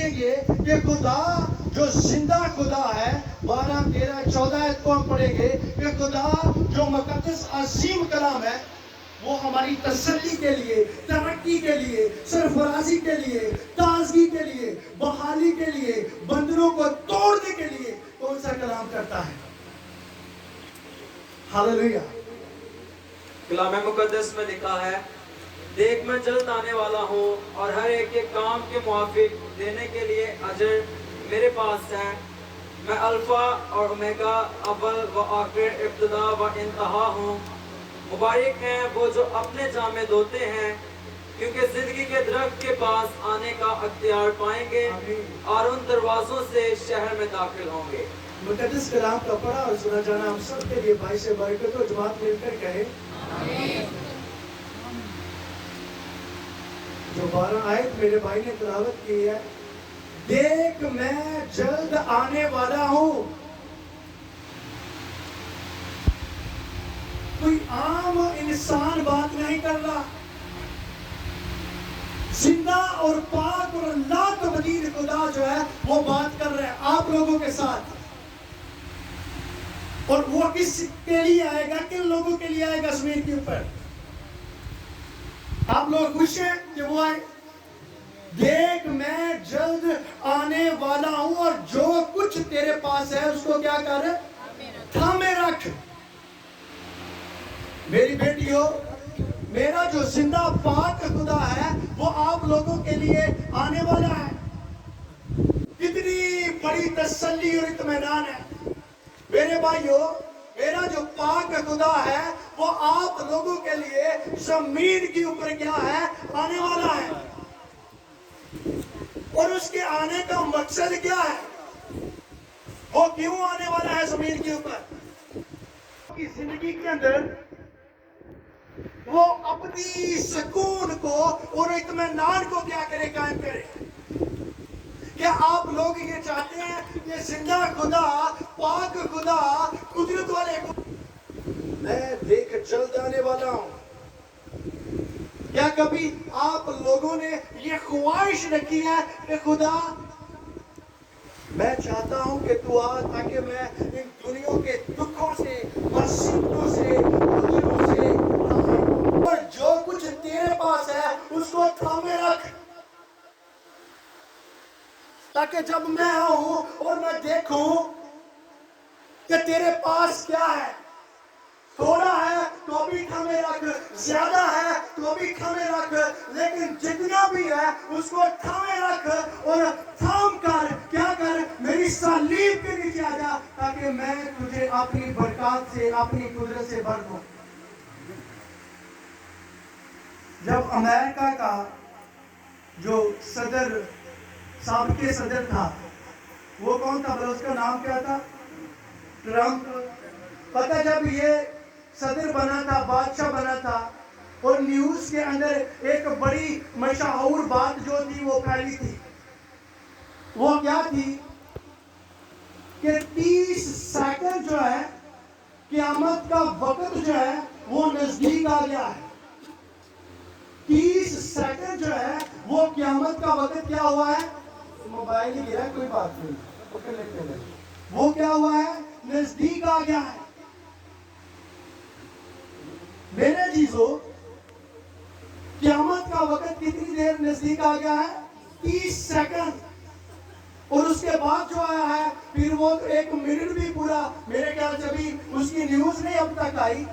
دیکھیں گے کہ خدا جو زندہ خدا ہے، 12 13 14 آیت کو ہم پڑھیں گے کہ خدا جو مقدس عظیم کلام ہے، وہ ہماری تسلی کے لیے، ترقی کے لیے، سرفرازی کے لیے، تازگی کے لیے، بحالی کے لیے، بندروں کو توڑنے کے لیے کون سا کلام کرتا ہے؟ ہاللیلویہ۔ کلام مقدس میں لکھا ہے، دیکھ میں جلد آنے والا ہوں اور ہر ایک کے کام کے موافق دینے کے لیے اجر میرے پاس ہے۔ میں الفا اور اومیگا، اول و آخر، ابتدا و انتہا ہوں۔ مبارک ہیں وہ جو اپنے جامے دھوتے ہیں، کیونکہ زندگی کے درخت کے پاس آنے کا اختیار پائیں گے اور ان دروازوں سے شہر میں داخل ہوں گے۔ مقدس کلام کا پڑھا اور سنا جانا ہم سب کے لیے بھائی سے برکت ہو۔ جماعت مل کر کہے جو 12 آیت میرے بھائی نے تلاوت کی ہے، دیکھ میں جلد آنے والا ہوں۔ کوئی عام انسان بات نہیں کر رہا، زندہ اور پاک اور اللہ تبدیل خدا جو ہے وہ بات کر رہے ہیں آپ لوگوں کے ساتھ۔ اور وہ کس کے لیے آئے گا؟ کن لوگوں کے لیے آئے گا زمین کے اوپر؟ آپ لوگ خوش ہیں کہ وہ آئے؟ دیکھ میں جلد آنے والا ہوں اور جو کچھ تیرے پاس ہے اس کو کیا کر؟ تھامے رکھ۔ میری بیٹیوں، میرا جو زندہ پاک خدا ہے وہ آپ لوگوں کے لیے آنے والا ہے۔ کتنی بڑی تسلی اور اطمینان ہے میرے بھائیوں، میرا جو پاک خدا ہے وہ آپ لوگوں کے لیے زمین کے اوپر کیا ہے؟ آنے والا ہے۔ اور اس کے آنے کا مقصد کیا ہے؟ وہ کیوں آنے والا ہے زمین کے اوپر؟ کی زندگی کے اندر وہ اپنی سکون کو اور اطمینان کو کیا کرے؟ قائم کرے۔ کیا آپ لوگ یہ چاہتے ہیں کہ زندہ خدا، پاک خدا، قدرت والے کو میں دیکھ جلد آنے والا ہوں؟ کیا کبھی آپ لوگوں نے یہ خواہش رکھی ہے کہ خدا میں چاہتا ہوں کہ تو آ تاکہ میں ان دنیا کے دکھوں سے، مصیبتوں سے، مشکلوں سے اور جو کچھ تیرے پاس ہے اس کو تھامے رکھ، تاکہ جب میں آؤں اور میں دیکھوں کہ تیرے پاس کیا ہے۔ تھوڑا ہے تو بھی تھامے رکھ، زیادہ ہے تو بھی تھامے رکھ، لیکن جتنا بھی ہے اس کو تھامے رکھ اور تھام کر کیا کر؟ میری صلیب کے نیچے آ جا تاکہ میں تجھے اپنی برکات سے، اپنی قدرت سے بھر دوں۔ جب امریکہ کا جو صدر، سابق صدر تھا، وہ کون تھا؟ بلے اس کا نام کیا تھا؟ ٹرمپ۔ پتہ جب یہ صدر بنا تھا، بادشاہ بنا تھا، اور نیوز کے اندر ایک بڑی مشہور بات جو تھی وہ پھیلی تھی، وہ کیا تھی کہ 30 سیکنڈ جو ہے قیامت کا وقت جو ہے وہ نزدیک آ گیا ہے۔ 30 سیکنڈ جو ہے وہ قیامت کا وقت کیا ہوا ہے؟ موبائل ہی گرا، کوئی بات نہیں، پکڑ لیتے ہیں۔ وہ کیا ہوا ہے؟ نزدیک آ گیا ہے۔ میرے عزیزو، قیامت کا وقت کتنی دیر نزدیک آ گیا ہے؟ 30 سیکنڈ۔ اور اس کے بعد جو آیا ہے پھر وہ 1 منٹ بھی پورا، میرے خیال سے بھی اس کی نیوز نہیں اب تک آئی،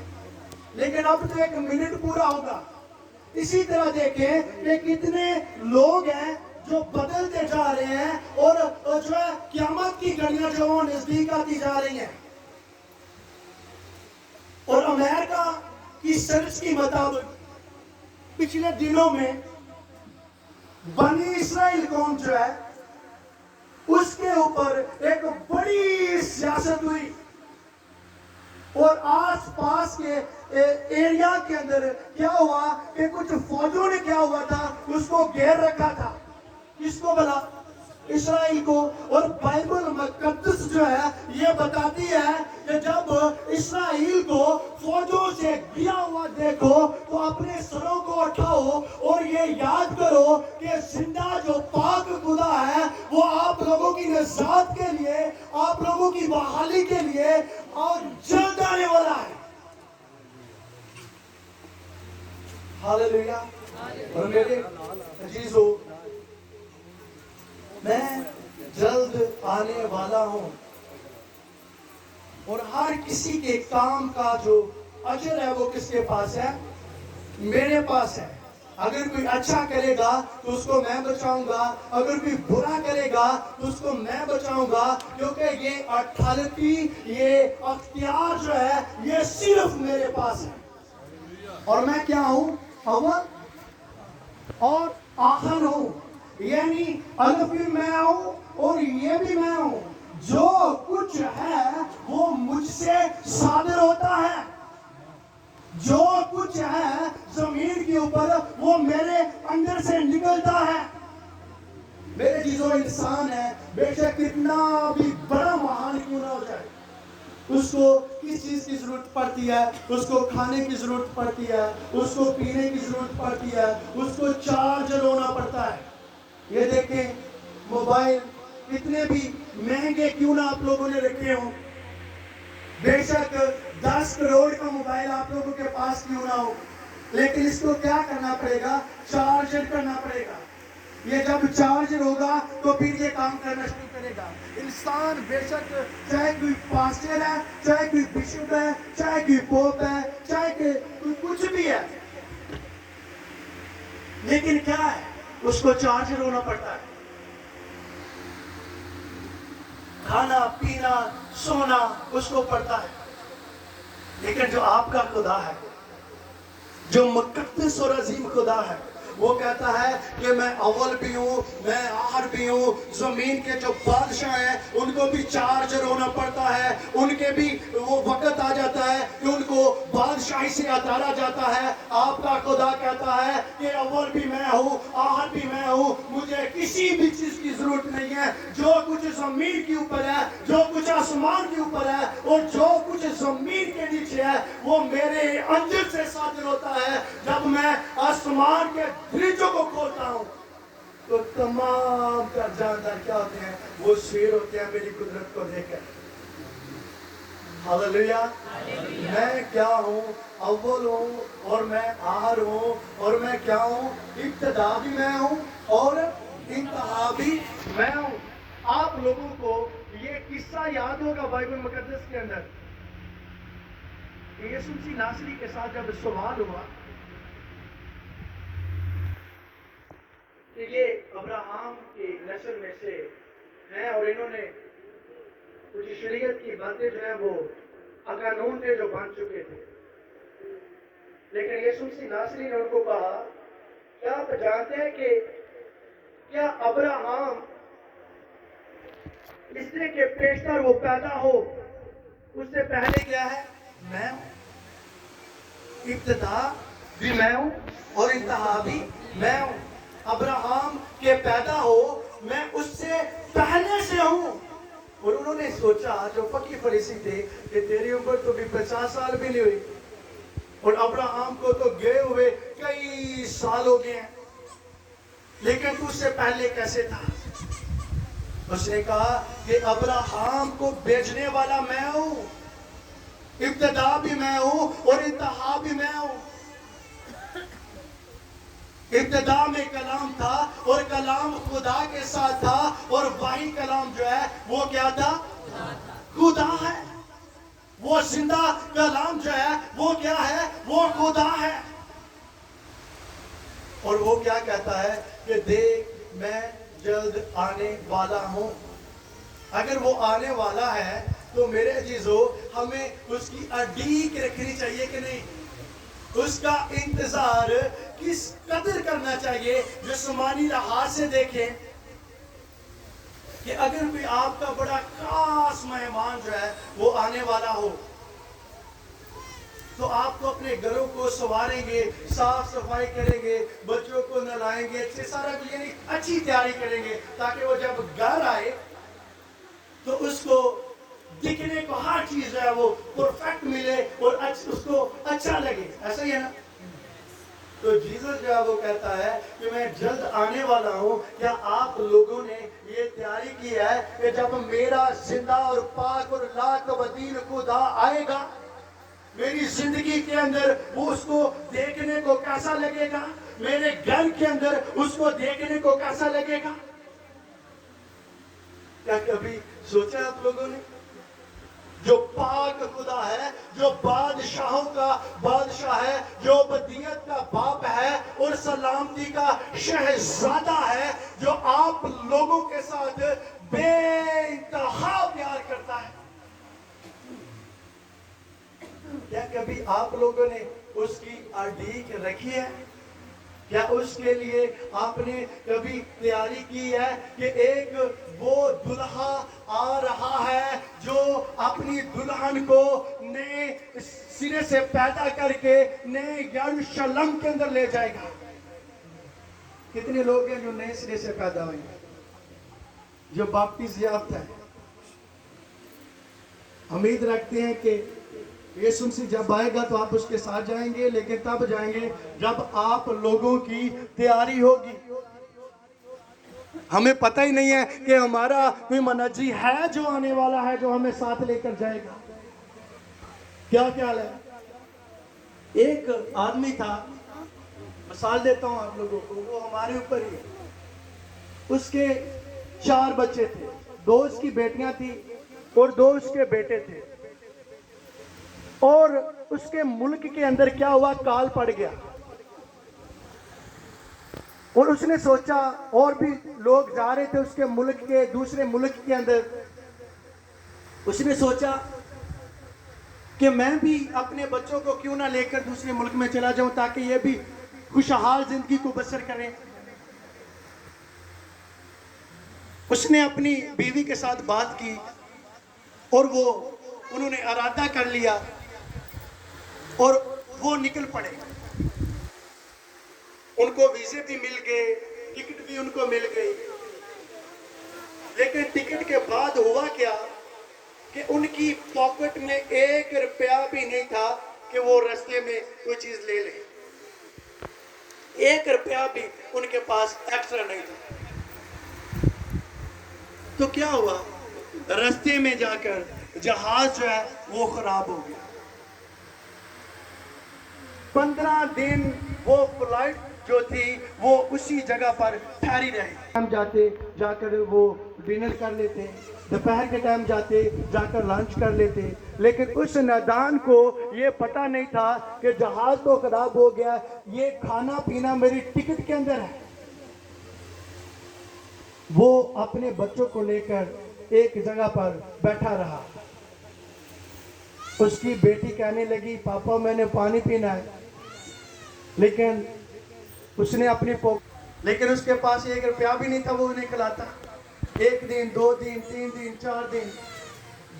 لیکن اب تو 1 منٹ پورا ہوگا۔ اسی طرح دیکھیں کہ کتنے لوگ ہیں جو بدلتے جا رہے ہیں اور جو ہے قیامت کی گھڑیاں جو وہ نزدیک آتی جا رہی ہیں۔ اور امریکہ کی سرچ کی مطابق پچھلے دنوں میں بنی اسرائیل قوم جو ہے اس کے اوپر ایک بڑی سیاست ہوئی، اور آس پاس کے ایریا کے اندر کیا ہوا کہ کچھ فوجوں نے کیا ہوا تھا، اس کو گھیر رکھا تھا۔ کس کو بلا؟ اسرائیل کو. اور بائبل مقدس جو ہے یہ بتاتی ہے کہ جب اسرائیل کو فوجوں سے گھرا ہوا دیکھو تو اپنے سروں کو اٹھاؤ اور یہ یاد کرو کہ زندہ جو پاک خدا ہے وہ آپ لوگوں کی نجات کے لیے، آپ لوگوں کی بحالی کے لیے اور جلد آنے والا ہے. ہاللیلویا. اور میرے عزیزو، میں جلد آنے والا ہوں اور ہر کسی کے کام کا جو اجر ہے وہ کس کے پاس ہے؟ میرے پاس ہے. اگر کوئی اچھا کرے گا تو اس کو میں بچاؤں گا، اگر کوئی برا کرے گا تو اس کو میں بچاؤں گا، کیونکہ یہ اٹھارٹی، یہ اختیار جو ہے یہ صرف میرے پاس ہے. اور میں کیا ہوں؟ اول اور آخر ہوں. یعنی الف بھی میں ہوں اور یہ بھی میں ہوں. جو کچھ ہے وہ مجھ سے صادر ہوتا ہے. جو کچھ ہے زمین کے اوپر وہ میرے اندر سے نکلتا ہے. میرے چیزوں انسان ہے، بے شک کتنا بھی بڑا مہان کیوں نہ ہو جائے، اس کو کس چیز کی ضرورت پڑتی ہے؟ اس کو کھانے کی ضرورت پڑتی ہے، اس کو پینے کی ضرورت پڑتی ہے، اس کو چارجر ہونا پڑتا ہے. یہ دیکھیں موبائل کتنے بھی مہنگے کیوں نہ آپ لوگوں نے رکھے ہوں، بے شک 10 کروڑ کا موبائل آپ لوگوں کے پاس کیوں نہ ہو، لیکن اس کو کیا کرنا پڑے گا؟ چارجر کرنا پڑے گا. یہ جب چارجر ہوگا تو پھر یہ کام کرنا شروع کرے گا. انسان بے شک چاہے کوئی پاسٹر ہے، چاہے کوئی بشپ ہے، چاہے کوئی پوپ ہے، چاہے کوئی کچھ بھی ہے، لیکن کیا ہے؟ اس کو چارجر ہونا پڑتا ہے. کھانا پینا سونا اس کو پڑتا ہے. لیکن جو آپ کا خدا ہے، جو مقدس اور عظیم خدا ہے، وہ کہتا ہے کہ میں اول بھی ہوں، میں آخر بھی ہوں. زمین کے جو بادشاہ ہیں ان کو بھی چارجر ہونا پڑتا ہے، ان کے بھی وہ وقت آ جاتا ہے کہ ان کو بادشاہی سے اتارا جاتا ہے. آپ کا خدا کہتا ہے کہ اول بھی میں ہوں، آخر بھی میں ہوں، مجھے کسی بھی چیز کی ضرورت نہیں ہے. جو کچھ زمین کے اوپر ہے، جو کچھ آسمان کے اوپر ہے اور جو کچھ زمین کے نیچے ہے وہ میرے اندر سے صادر ہوتا ہے. جب میں آسمان کے دریچوں کو کھولتا ہوں تو تمام کا جاندار کیا ہوتے ہیں؟ وہ شیر ہوتے ہیں میری قدرت کو دیکھ کر. ہاللیلویا. میں کیا ہوں؟ اول ہوں اور میں آخر ہوں. اور میں کیا ہوں؟ ابتدا بھی میں ہوں اور انتہا بھی میں ہوں. آپ لوگوں کو یہ قصہ یاد ہوگا بائبل مقدس کے اندر، یسوع مسیح ناصری کے ساتھ جب سوال ہوا کہ یہ ابراہم کی نسل میں سے ہیں اور انہوں نے کچھ شریعت کی باتیں جو ہیں وہ قانون تھے جو بن چکے تھے، لیکن یسوع مسیح ناصری نے ان کو کہا کیا آپ جانتے ہیں کہ کیا ابراہم اس نے کہ پیشتر وہ پیدا ہو اس سے پہلے کیا ہے؟ میں ہوں. ابتدا بھی میں ہوں اور انتہا بھی میں ہوں. ابراہم کے پیدا ہو میں اس سے پہلے سے ہوں. اور انہوں نے سوچا جو فقی فریسی تھے کہ تیری عمر تو بھی 50 سال بھی نہیں ہوئی اور ابراہم کو تو گئے ہوئے کئی سال ہو گئے ہیں، لیکن تو اس سے پہلے کیسے تھا؟ اس نے کہا کہ ابراہم کو بھیجنے والا میں ہوں، ابتدا بھی میں ہوں اور انتہا بھی میں ہوں. ابتدا میں کلام تھا اور کلام خدا کے ساتھ تھا اور وہی کلام جو ہے وہ کیا تھا؟ خدا ہے. وہ زندہ کلام جو ہے وہ کیا ہے؟ وہ خدا ہے. اور وہ کیا کہتا ہے کہ دیکھ میں جلد آنے والا ہوں. اگر وہ آنے والا ہے تو میرے عزیزو ہمیں اس کی اڈیک رکھنی چاہیے کہ نہیں؟ اس کا انتظار کس قدر کرنا چاہیے؟ جسمانی لحاظ سے دیکھیں کہ اگر کوئی آپ کا بڑا خاص مہمان جو ہے وہ آنے والا ہو تو آپ تو اپنے گھروں کو سنواریں گے، صاف صفائی کریں گے، بچوں کو نہلائیں گے، اچھے سارا کچھ یعنی اچھی تیاری کریں گے تاکہ وہ جب گھر آئے تو اس کو دکھنے کو ہر چیز ہے وہ پرفیکٹ ملے اور اس کو اچھا لگے. ایسا ہی ہے نا؟ تو جیسس جو ہے وہ کہتا ہے کہ میں جلد آنے والا ہوں. کیا آپ لوگوں نے یہ تیاری کی ہے کہ جب میرا زندہ اور پاک اور لاکھ بدین خدا آئے گا میری زندگی کے اندر وہ اس کو دیکھنے کو کیسا لگے گا؟ میرے گھر کے اندر اس کو دیکھنے کو کیسا لگے گا؟ کیا کبھی سوچا آپ لوگوں نے؟ جو پاک خدا ہے، جو بادشاہوں کا بادشاہ ہے، جو ابدیت کا باپ ہے اور سلامتی کا شہزادہ ہے، جو آپ لوگوں کے ساتھ بے انتہا پیار کرتا ہے. کیا کبھی آپ لوگوں نے اس کی اڈیک رکھی ہے؟ کیا اس کے لیے آپ نے کبھی تیاری کی ہے کہ ایک وہ دلہا آ رہا ہے جو اپنی دلہن کو نئے سرے سے پیدا کر کے نئے یروشلم کے اندر لے جائے گا؟ کتنے لوگ ہیں جو نئے سرے سے پیدا ہوئے ہیں، جو باپتیس یافتہ ہیں؟ امید رکھتے ہیں کہ یسوع مسیح جب آئے گا تو آپ اس کے ساتھ جائیں گے، لیکن تب جائیں گے جب آپ لوگوں کی تیاری ہوگی. ہمیں پتہ ہی نہیں ہے کہ ہمارا کوئی منجی ہے جو آنے والا ہے جو ہمیں ساتھ لے کر جائے گا. کیا خیال ہے؟ ایک آدمی تھا، مثال دیتا ہوں آپ لوگوں کو، وہ ہمارے اوپر ہی ہے. اس کے 4 بچے تھے، 2 اس کی بیٹیاں تھیں اور 2 اس کے بیٹے تھے. اور اس کے ملک کے اندر کیا ہوا؟ کال پڑ گیا. اور اس نے سوچا، اور بھی لوگ جا رہے تھے اس کے ملک کے دوسرے ملک کے اندر، اس نے سوچا کہ میں بھی اپنے بچوں کو کیوں نہ لے کر دوسرے ملک میں چلا جاؤں تاکہ یہ بھی خوشحال زندگی کو بسر کریں. اس نے اپنی بیوی کے ساتھ بات کی اور انہوں نے ارادہ کر لیا اور وہ نکل پڑے. ان کو ویزے بھی مل گئے، ٹکٹ بھی ان کو مل گئی. لیکن ٹکٹ کے بعد ہوا کیا کہ ان کی پاکٹ میں 1 روپیہ بھی نہیں تھا کہ وہ رستے میں کوئی چیز لے لیں. 1 روپیہ بھی ان کے پاس ایکسٹرا نہیں تھا. تو کیا ہوا؟ رستے میں جا کر جہاز جو ہے وہ خراب ہو گیا. 15 دن وہ فلائٹ جو تھی وہ اسی جگہ پر ٹھہری رہی. ہم جا کر وہ ڈنر کر لیتے، دوپہر کے ٹائم جا کر لنچ کر لیتے. لیکن اس نادان کو یہ پتہ نہیں تھا کہ جہاز تو خراب ہو گیا، یہ کھانا پینا میری ٹکٹ کے اندر ہے. وہ اپنے بچوں کو لے کر ایک جگہ پر بیٹھا رہا. اس کی بیٹی کہنے لگی، پاپا میں نے پانی پینا ہے. لیکن اس نے لیکن اس کے پاس 1 روپیہ بھی نہیں تھا وہ انہیں کھلاتا. 1 دن، 2 دن، 3 دن، 4 دن،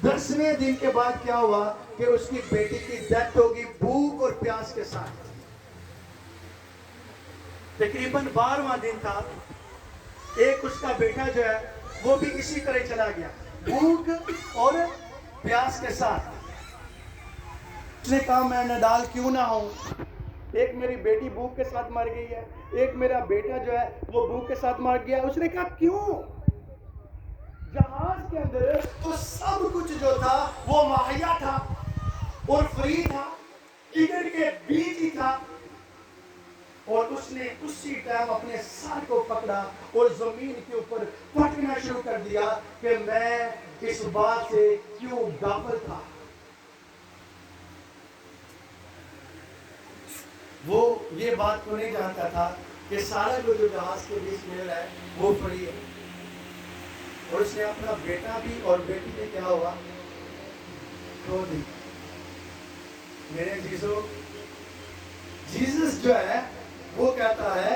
10ویں دن کے بعد کیا ہوا کہ اس کی بیٹی کی ڈیتھ ہوگی بھوک اور پیاس کے ساتھ. تقریباً 12واں دن تھا. ایک اس کا بیٹا جو ہے وہ بھی اسی طرح چلا گیا بھوک اور پیاس کے ساتھ. اس نے کہا میں نڈال کیوں نہ ہوں، ایک میری بیٹی بھوک کے ساتھ مر گئی ہے، ایک میرا بیٹا جو ہے وہ بھوک کے ساتھ مر گیا. اس نے کہا کیوں؟ جہاز کے اندر تو سب کچھ جو تھا وہ مہیا تھا اور فری تھا، ٹکٹ کے بیچ ہی تھا. اور اس نے اسی ٹائم اپنے سر کو پکڑا اور زمین کے اوپر پھٹکنا شروع کر دیا کہ میں اس بات سے کیوں غافل تھا. وہ یہ بات کو نہیں جانتا تھا کہ سارا جو جہاز کے بیچ مل رہا ہے وہ فری ہے. اور اس نے اپنا بیٹا بھی اور بیٹی بھی کیا ہوا کھو دی. میرے جیسس جو ہے وہ کہتا ہے